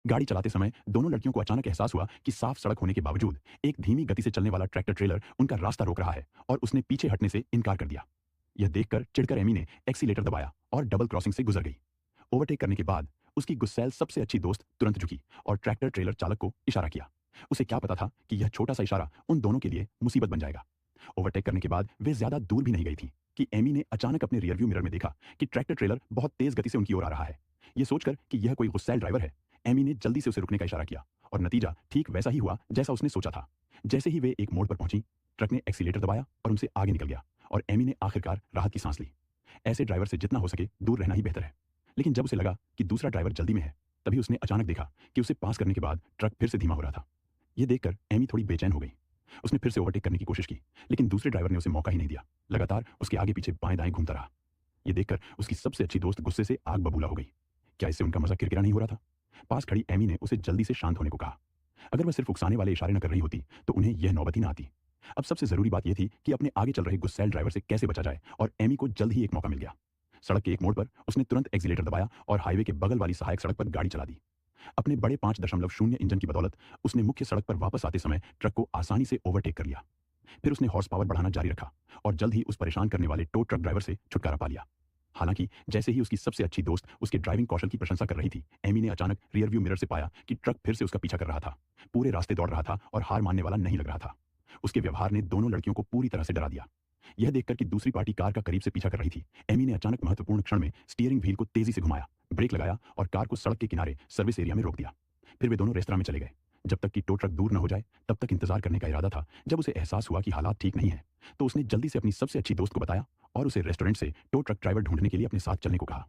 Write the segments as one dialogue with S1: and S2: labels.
S1: गाड़ी चलाते समय दोनों लड़कियों को अचानक एहसास हुआ कि साफ सड़क होने के बावजूद एक धीमी गति से चलने वाला ट्रैक्टर ट्रेलर उनका रास्ता रोक रहा है और उसने पीछे हटने से इनकार कर दिया। यह देखकर चिढ़कर एमी ने एक्सीलेटर दबाया और डबल क्रॉसिंग से गुजर गई। ओवरटेक करने के बाद उसकी गुस्सैल सबसे अच्छी दोस्त तुरंत झुकी और ट्रैक्टर ट्रेलर चालक को इशारा किया। उसे क्या पता था कि यह छोटा सा इशारा उन दोनों के लिए मुसीबत बन जाएगा। ओवरटेक करने के बाद वे ज्यादा दूर भी नहीं गई थी कि एमी ने अचानक अपने रियरव्यू मिरर में देखा कि ट्रैक्टर ट्रेलर बहुत तेज गति से उनकी ओर आ रहा है। ये सोचकर कि यह कोई गुस्सैल ड्राइवर है, एमी ने जल्दी से उसे रुकने का इशारा किया और नतीजा ठीक वैसा ही हुआ जैसा उसने सोचा था। जैसे ही वे एक मोड़ पर पहुंची, ट्रक ने एक्सीलेटर दबाया और उनसे आगे निकल गया और एमी ने आखिरकार राहत की सांस ली। ऐसे ड्राइवर से जितना हो सके दूर रहना ही बेहतर है। लेकिन जब उसे लगा कि दूसरा ड्राइवर जल्दी में है, तभी उसने अचानक देखा कि उसे पास करने के बाद ट्रक फिर से धीमा हो रहा था। यह देखकर एमी थोड़ी बेचैन हो गई। उसने फिर से ओवरटेक करने की कोशिश की, लेकिन दूसरे ड्राइवर ने उसे मौका ही नहीं दिया। लगातार उसके आगे पीछे बाएं दाएं घूमता रहा। यह देखकर उसकी सबसे अच्छी दोस्त गुस्से से आग बबूला हो गई। क्या इससे उनका मजा किरकिरा नहीं हो रहा था? पास खड़ी एमी ने उसे जल्दी से शांत होने को कहा। अगर वह सिर्फ उकसाने वाले इशारे न कर रही होती तो उन्हें यह नौबत ही ना आती। अब सबसे जरूरी बात यह थी कि अपने आगे चल रहे गुस्सैल ड्राइवर से कैसे बचा जाए और एमी को जल्द ही एक मौका मिल गया। सड़क के एक मोड़ पर उसने तुरंत एक्सीलेटर दबाया और हाईवे के बगल वाली सहायक सड़क पर गाड़ी चला दी। अपने बड़े 5.0 इंजन की बदौलत उसने मुख्य सड़क पर वापस आते समय ट्रक को आसानी से ओवरटेक कर लिया। फिर उसने हॉर्स पावर बढ़ाना जारी रखा और जल्द ही उस परेशान करने वाले टो ट्रक ड्राइवर से छुटकारा पा लिया। हालांकि जैसे ही उसकी सबसे अच्छी दोस्त उसके ड्राइविंग कौशल की प्रशंसा कर रही थी, एमी ने अचानक रियरव्यू मिरर से पाया कि ट्रक फिर से उसका पीछा कर रहा था। पूरे रास्ते दौड़ रहा था और हार मानने वाला नहीं लग रहा था। उसके व्यवहार ने दोनों लड़कियों को पूरी तरह से डरा दिया। यह देखकर कि दूसरी पार्टी कार का करीब से पीछा कर रही थी, एमी ने अचानक महत्वपूर्ण क्षण में स्टीयरिंग व्हील को तेजी से घुमाया, ब्रेक लगाया और कार को सड़क के किनारे सर्विस एरिया में रोक दिया। फिर वे दोनों रेस्तरां में चले गए। जब तक कि टो ट्रक दूर न हो जाए तब तक इंतजार करने का इरादा था। जब उसे एहसास हुआ कि हालात ठीक नहीं है, तो उसने जल्दी से अपनी सबसे अच्छी दोस्त को बताया और उसे रेस्टोरेंट से टो ट्रक ड्राइवर ढूंढने के लिए अपने साथ चलने को कहा।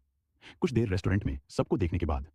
S1: कुछ देर रेस्टोरेंट में सबको देखने के बाद